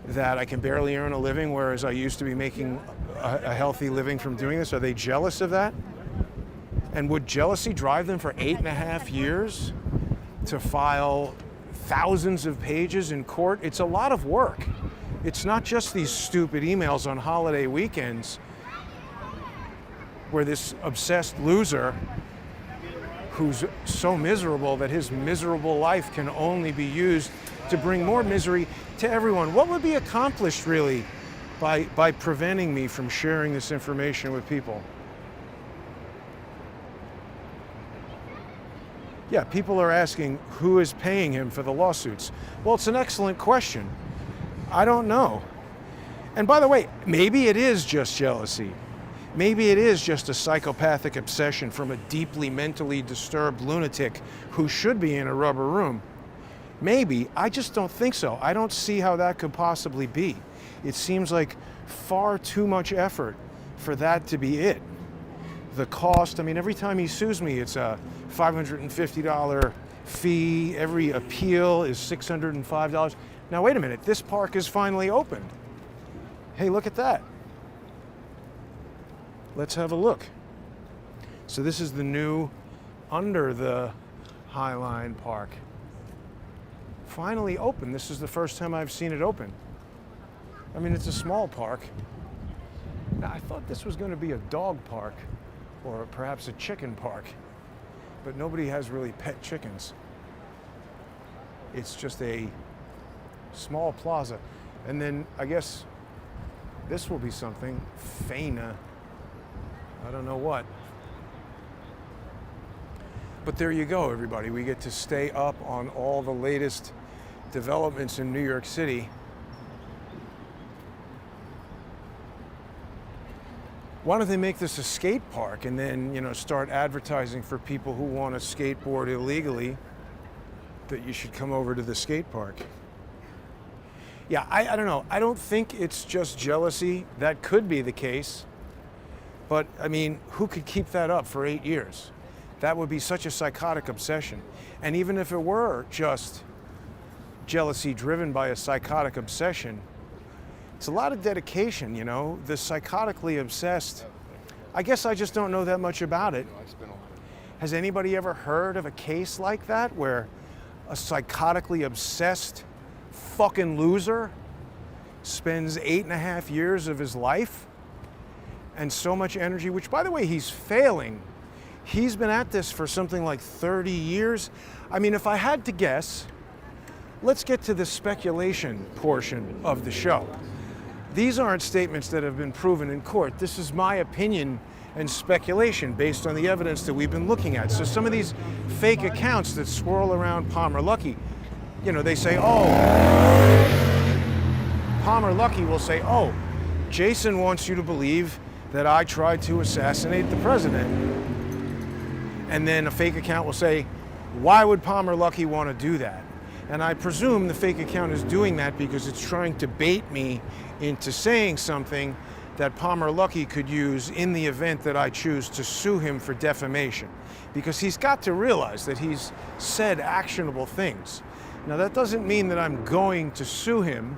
That I can barely earn a living, whereas I used to be making a healthy living from doing this? Are they jealous of that? And would jealousy drive them for 8.5 years to file thousands of pages in court? It's a lot of work. It's not just these stupid emails on holiday weekends where this obsessed loser who's so miserable that his miserable life can only be used to bring more misery to everyone. What would be accomplished really by preventing me from sharing this information with people? Yeah, people are asking who is paying him for the lawsuits. Well, it's an excellent question. I don't know. And by the way, maybe it is just jealousy. Maybe it is just a psychopathic obsession from a deeply mentally disturbed lunatic who should be in a rubber room. Maybe. I just don't think so. I don't see how that could possibly be. It seems like far too much effort for that to be it. The cost, I mean, every time he sues me, it's a $550 fee. Every appeal is $605. Now, wait a minute, this park is finally open. Hey, look at that. Let's have a look. So this is the new under the Highline Park. finally open. This is the first time I've seen it open. I mean, it's a small park. Now, I thought this was going to be a dog park or perhaps a chicken park, but nobody has really pet chickens. It's just a small plaza. And then I guess this will be something, Faina, I don't know what. But there you go, everybody. We get to stay up on all the latest developments in New York City. Why don't they make this a skate park and then, start advertising for people who want to skateboard illegally that you should come over to the skate park? Yeah, I don't know. I don't think it's just jealousy. That could be the case. But, I mean, who could keep that up for 8 years? That would be such a psychotic obsession. And even if it were just jealousy driven by a psychotic obsession, it's a lot of dedication, The psychotically obsessed, I guess I just don't know that much about it. Has anybody ever heard of a case like that where a psychotically obsessed fucking loser spends 8.5 years of his life and so much energy, which, by the way, he's failing. He's been at this for something like 30 years. I mean, if I had to guess, let's get to the speculation portion of the show. These aren't statements that have been proven in court. This is my opinion and speculation based on the evidence that we've been looking at. So some of these fake accounts that swirl around Palmer Luckey, they say, Palmer Luckey will say, Jason wants you to believe that I tried to assassinate the president. And then a fake account will say, why would Palmer Luckey want to do that? And I presume the fake account is doing that because it's trying to bait me into saying something that Palmer Luckey could use in the event that I choose to sue him for defamation. Because he's got to realize that he's said actionable things. Now, that doesn't mean that I'm going to sue him,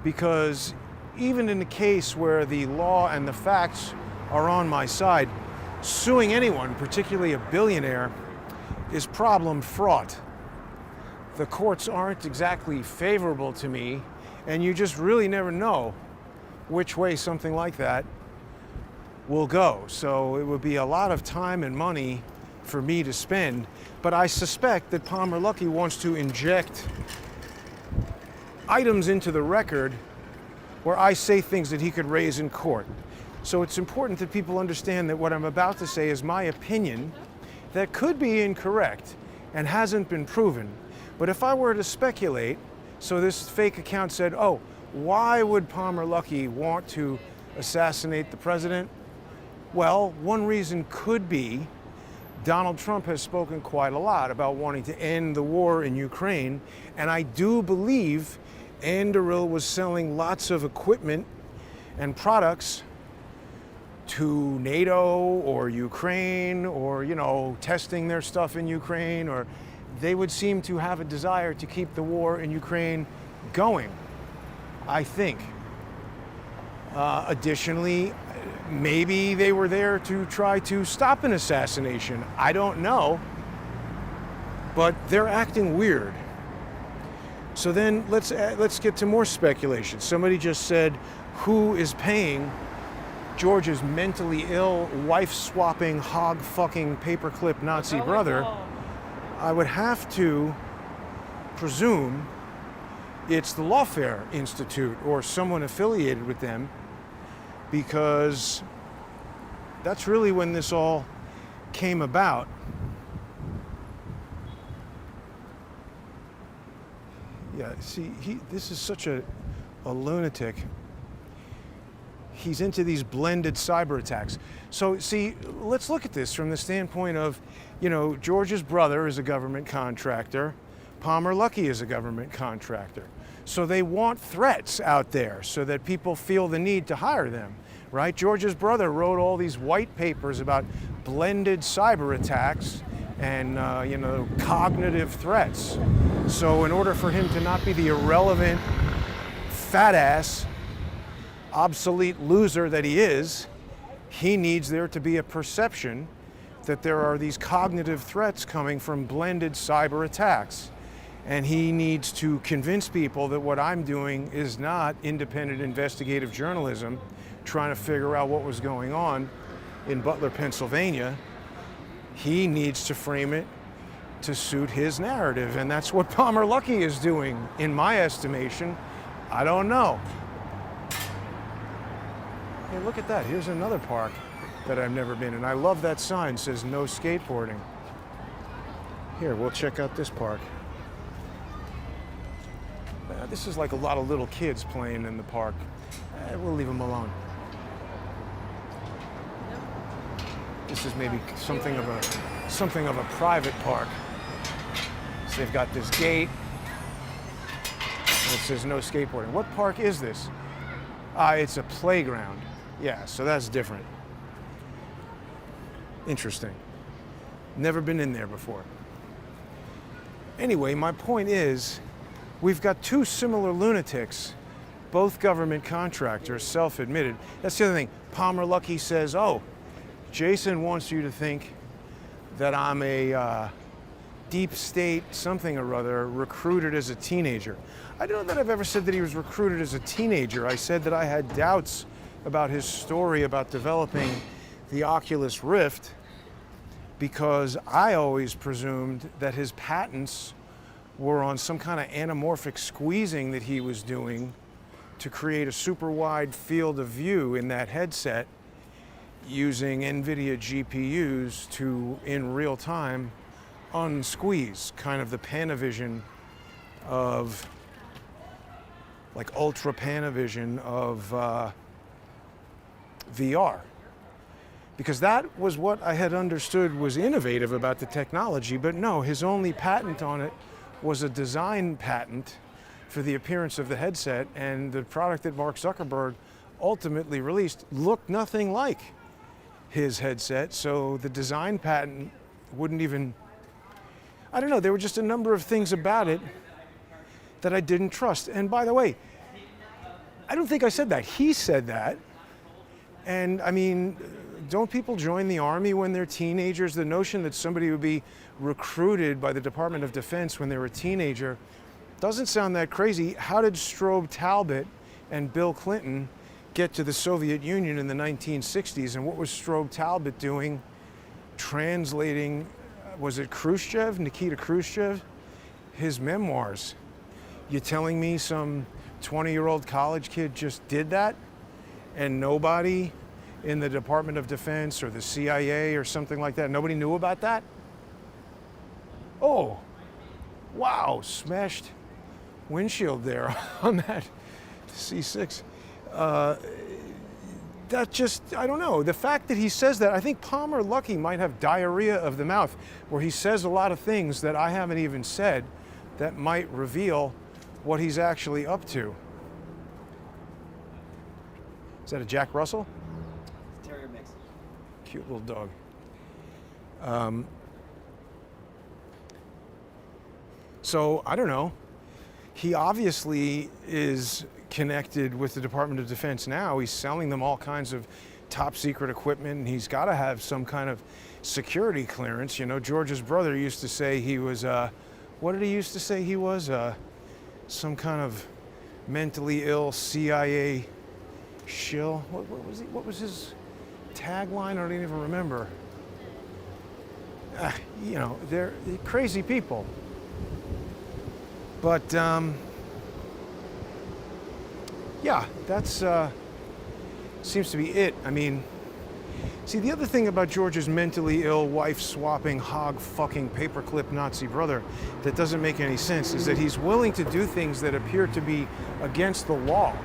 because even in the case where the law and the facts are on my side, suing anyone, particularly a billionaire, is problem fraught. The courts aren't exactly favorable to me, and you just really never know which way something like that will go. So it would be a lot of time and money for me to spend, but I suspect that Palmer Luckey wants to inject items into the record where I say things that he could raise in court. So it's important that people understand that what I'm about to say is my opinion that could be incorrect and hasn't been proven. But if I were to speculate, so this fake account said, why would Palmer Luckey want to assassinate the president? Well, one reason could be Donald Trump has spoken quite a lot about wanting to end the war in Ukraine, and I do believe Anduril was selling lots of equipment and products to NATO or Ukraine, or, testing their stuff in Ukraine, or they would seem to have a desire to keep the war in Ukraine going, I think. Additionally, maybe they were there to try to stop an assassination. I don't know, but they're acting weird. So then let's get to more speculation. Somebody just said, who is paying George's mentally ill, wife-swapping, hog-fucking, paperclip Nazi brother? I would have to presume it's the Lawfare Institute or someone affiliated with them, because that's really when this all came about. Yeah, see, this is such a lunatic. He's into these blended cyber attacks. So, see, let's look at this from the standpoint of, George's brother is a government contractor. Palmer Luckey is a government contractor. So they want threats out there so that people feel the need to hire them, right? George's brother wrote all these white papers about blended cyber attacks and, cognitive threats. So in order for him to not be the irrelevant, fat ass, obsolete loser that he is, he needs there to be a perception that there are these cognitive threats coming from blended cyber attacks. And he needs to convince people that what I'm doing is not independent investigative journalism, trying to figure out what was going on in Butler, Pennsylvania. He needs to frame it to suit his narrative, and that's what Palmer Luckey is doing, in my estimation. I don't know. Hey, look at that. Here's another park that I've never been in. I love that sign, it says no skateboarding. Here, we'll check out this park. This is like a lot of little kids playing in the park. We'll leave them alone. This is maybe something of a private park. So they've got this gate. And it says no skateboarding. What park is this? It's a playground. Yeah, so that's different. Interesting. Never been in there before. Anyway, my point is, we've got two similar lunatics, both government contractors, self-admitted. That's the other thing. Palmer Luckey says, oh, Jason wants you to think that I'm a deep state something or other recruited as a teenager. I don't know that I've ever said that he was recruited as a teenager. I said that I had doubts about his story about developing the Oculus Rift because I always presumed that his patents were on some kind of anamorphic squeezing that he was doing to create a super wide field of view in that headset using NVIDIA GPUs to, in real time, unsqueeze, kind of the Panavision of, like ultra Panavision of VR. Because that was what I had understood was innovative about the technology, but no, his only patent on it was a design patent for the appearance of the headset, and the product that Mark Zuckerberg ultimately released looked nothing like his headset, so the design patent wouldn't even, I don't know, there were just a number of things about it that I didn't trust. And by the way, I don't think I said that. He said that. And I mean, don't people join the Army when they're teenagers? The notion that somebody would be recruited by the Department of Defense when they were a teenager doesn't sound that crazy. How did Strobe Talbot and Bill Clinton get to the Soviet Union in the 1960s? And what was Strobe Talbot doing? Translating, was it Khrushchev, Nikita Khrushchev? His memoirs. You telling me some 20-year-old college kid just did that? And nobody in the Department of Defense or the CIA or something like that, nobody knew about that? Oh, wow, smashed windshield there on that C6. That just, I don't know. The fact that he says that, I think Palmer Luckey might have diarrhea of the mouth, where he says a lot of things that I haven't even said that might reveal what he's actually up to. Is that a Jack Russell? It's a terrier mix. Cute little dog. So, I don't know. He obviously is connected with the Department of Defense now. He's selling them all kinds of top secret equipment, and he's got to have some kind of security clearance. You know, George's brother used to say he was, what did he used to say he was? Some kind of mentally ill CIA shill. What was his tagline? I don't even remember. You know, they're crazy people. But yeah, that's seems to be it. I mean, see, the other thing about George's mentally ill, wife-swapping, hog-fucking, paperclip Nazi brother that doesn't make any sense is that he's willing to do things that appear to be against the law.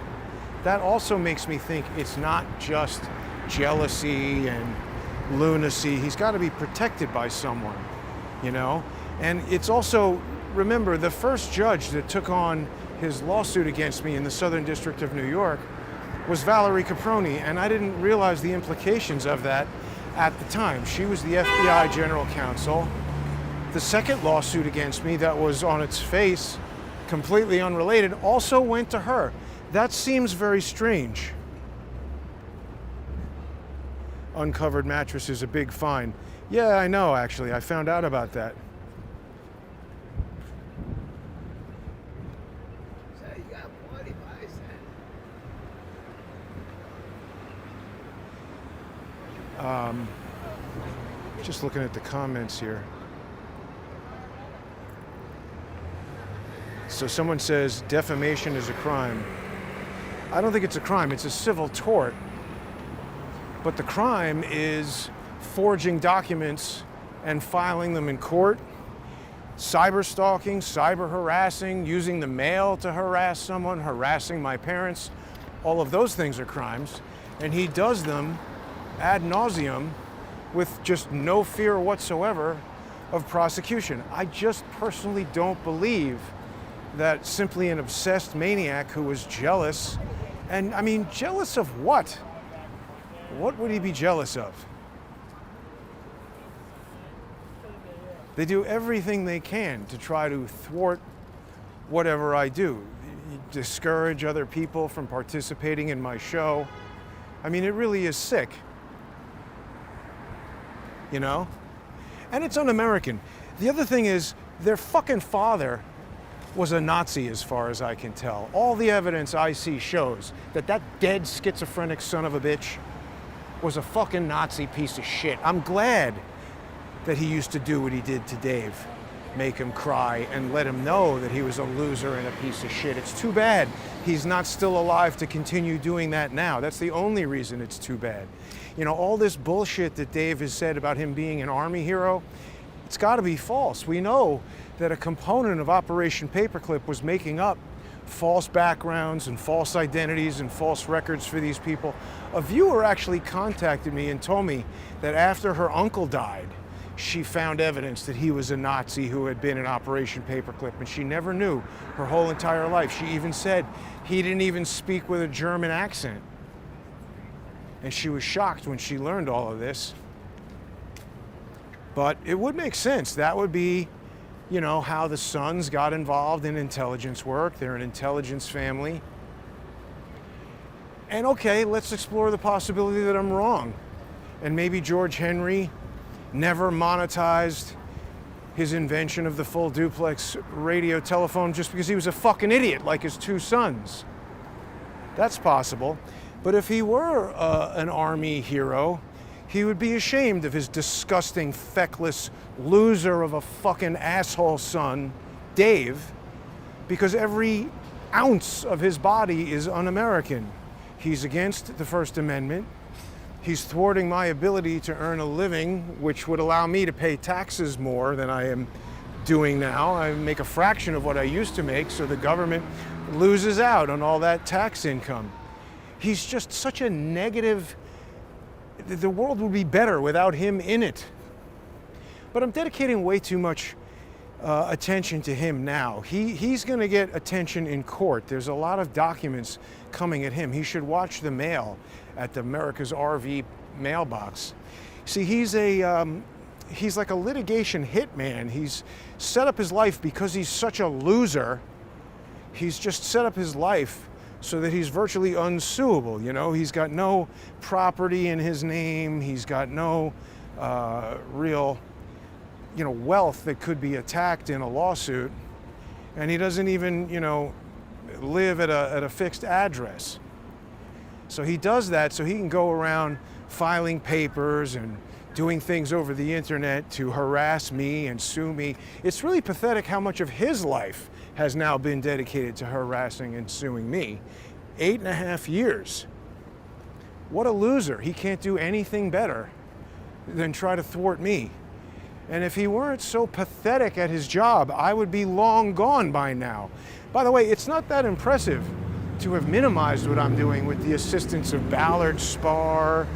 That also makes me think it's not just jealousy and lunacy. He's got to be protected by someone, you know? And it's also, remember, the first judge that took on his lawsuit against me in the Southern District of New York was Valerie Caproni, and I didn't realize the implications of that at the time. She was the FBI General Counsel. The second lawsuit against me that was on its face completely unrelated also went to her. That seems very strange. Uncovered mattress is a big fine. Yeah, I know, actually. I found out about that. Just looking at the comments here. So someone says defamation is a crime. I don't think it's a crime, it's a civil tort. But the crime is forging documents and filing them in court, cyber stalking, cyber harassing, using the mail to harass someone, harassing my parents. All of those things are crimes. And he does them ad nauseum with just no fear whatsoever of prosecution. I just personally don't believe that simply an obsessed maniac who was jealous, and I mean, jealous of what? What would he be jealous of? They do everything they can to try to thwart whatever I do, discourage other people from participating in my show. I mean, it really is sick, you know? And it's un-American. The other thing is, their fucking father was a Nazi as far as I can tell. All the evidence I see shows that that dead schizophrenic son of a bitch was a fucking Nazi piece of shit. I'm glad that he used to do what he did to Dave, make him cry and let him know that he was a loser and a piece of shit. It's too bad he's not still alive to continue doing that now. That's the only reason it's too bad. You know, all this bullshit that Dave has said about him being an Army hero, it's got to be false. We know that a component of Operation Paperclip was making up false backgrounds and false identities and false records for these people. A viewer actually contacted me and told me that after her uncle died, she found evidence that he was a Nazi who had been in Operation Paperclip, and she never knew her whole entire life. She even said he didn't even speak with a German accent. And she was shocked when she learned all of this. But it would make sense. That would be, you know, how the sons got involved in intelligence work. They're an intelligence family. And okay, let's explore the possibility that I'm wrong. And maybe George Henry never monetized his invention of the full duplex radio telephone just because he was a fucking idiot like his two sons. That's possible. But if he were an Army hero, he would be ashamed of his disgusting, feckless loser of a fucking asshole son, Dave, because every ounce of his body is un-American. He's against the First Amendment. He's thwarting my ability to earn a living, which would allow me to pay taxes more than I am doing now. I make a fraction of what I used to make, so the government loses out on all that tax income. He's just such a negative. The world would be better without him in it. But I'm dedicating way too much attention to him now. He's going to get attention in court. There's a lot of documents coming at him. He should watch the mail at the America's RV mailbox. See, he's like a litigation hitman. He's set up his life because he's such a loser. He's just set up his life so that he's virtually unsuable. You know, he's got no property in his name. He's got no real, you know, wealth that could be attacked in a lawsuit. And he doesn't even, you know, live at a fixed address. So he does that so he can go around filing papers and doing things over the internet to harass me and sue me. It's really pathetic how much of his life has now been dedicated to harassing and suing me. 8.5 years. What a loser. He can't do anything better than try to thwart me. And if he weren't so pathetic at his job, I would be long gone by now. By the way, it's not that impressive to have minimized what I'm doing with the assistance of Ballard Spahr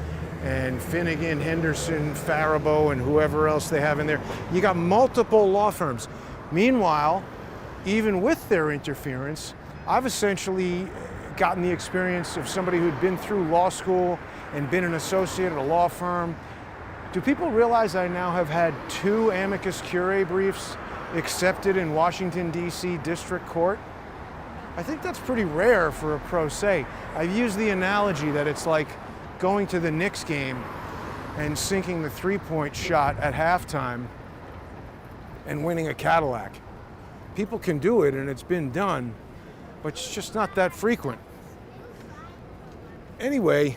and Finnegan, Henderson, Faribault, and whoever else they have in there. You got multiple law firms. Meanwhile, even with their interference, I've essentially gotten the experience of somebody who'd been through law school and been an associate at a law firm. Do people realize I now have had 2 amicus curiae briefs accepted in Washington, D.C. District Court? I think that's pretty rare for a pro se. I've used the analogy that it's like going to the Knicks game and sinking the three-point shot at halftime and winning a Cadillac. People can do it, and it's been done, but it's just not that frequent. Anyway,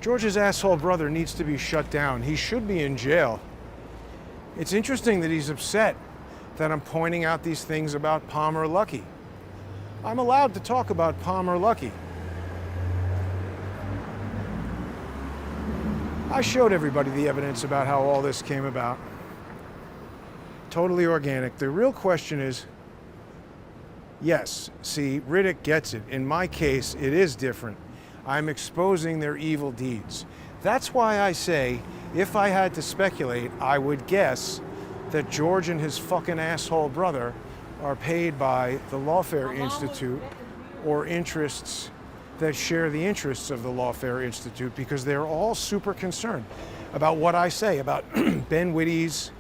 George's asshole brother needs to be shut down. He should be in jail. It's interesting that he's upset that I'm pointing out these things about Palmer Luckey. I'm allowed to talk about Palmer Luckey. I showed everybody the evidence about how all this came about. Totally organic. The real question is, yes, see, Riddick gets it. In my case, it is different. I'm exposing their evil deeds. That's why I say, if I had to speculate, I would guess that George and his fucking asshole brother are paid by the Lawfare Institute or interests that share the interests of the Lawfare Institute, because they're all super concerned about what I say about Ben Wittes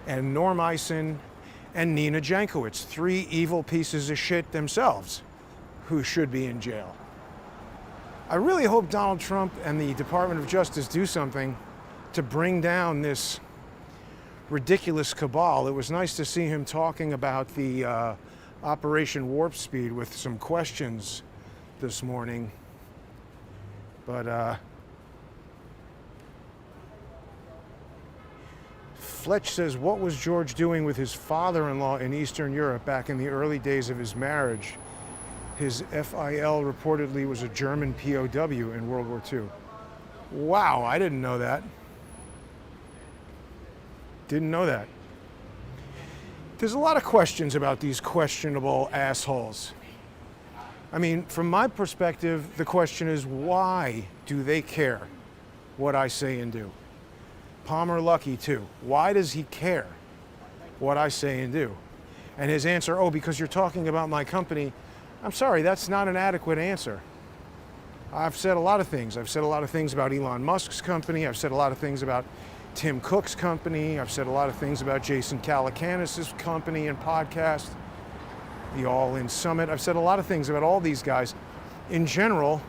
and Norm Eisen and Nina Jankowicz, 3 evil pieces of shit themselves who should be in jail. I really hope Donald Trump and the Department of Justice do something to bring down this ridiculous cabal. It was nice to see him talking about the Operation Warp Speed with some questions this morning. But Fletch says, what was George doing with his father-in-law in Eastern Europe back in the early days of his marriage? His FIL reportedly was a German POW in World War II. Wow, I didn't know that. Didn't know that. There's a lot of questions about these questionable assholes. I mean, from my perspective, the question is, why do they care what I say and do? Palmer Luckey, too. Why does he care what I say and do? And his answer, oh, because you're talking about my company. I'm sorry, that's not an adequate answer. I've said a lot of things. I've said a lot of things about Elon Musk's company. I've said a lot of things about Tim Cook's company. I've said a lot of things about Jason Calacanis' company and podcast, the All In Summit. I've said a lot of things about all these guys. In general,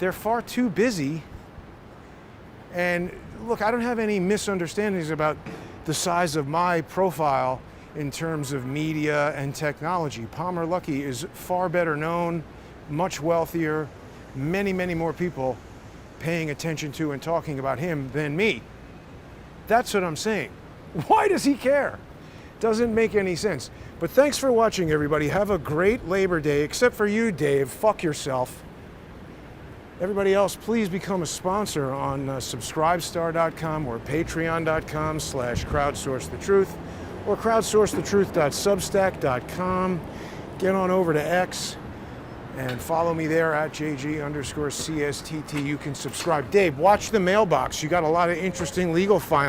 they're far too busy. And look, I don't have any misunderstandings about the size of my profile in terms of media and technology. Palmer Luckey is far better known, much wealthier, many, many more people paying attention to and talking about him than me. That's what I'm saying. Why does he care? Doesn't make any sense. But thanks for watching, everybody. Have a great Labor Day, except for you, Dave. Fuck yourself. Everybody else, please become a sponsor on subscribestar.com or patreon.com/crowdsourcethetruth or crowdsourcethetruth.substack.com. Get on over to X and follow me there at JG_CSTT. You can subscribe. Dave, watch the mailbox. You got a lot of interesting legal filing.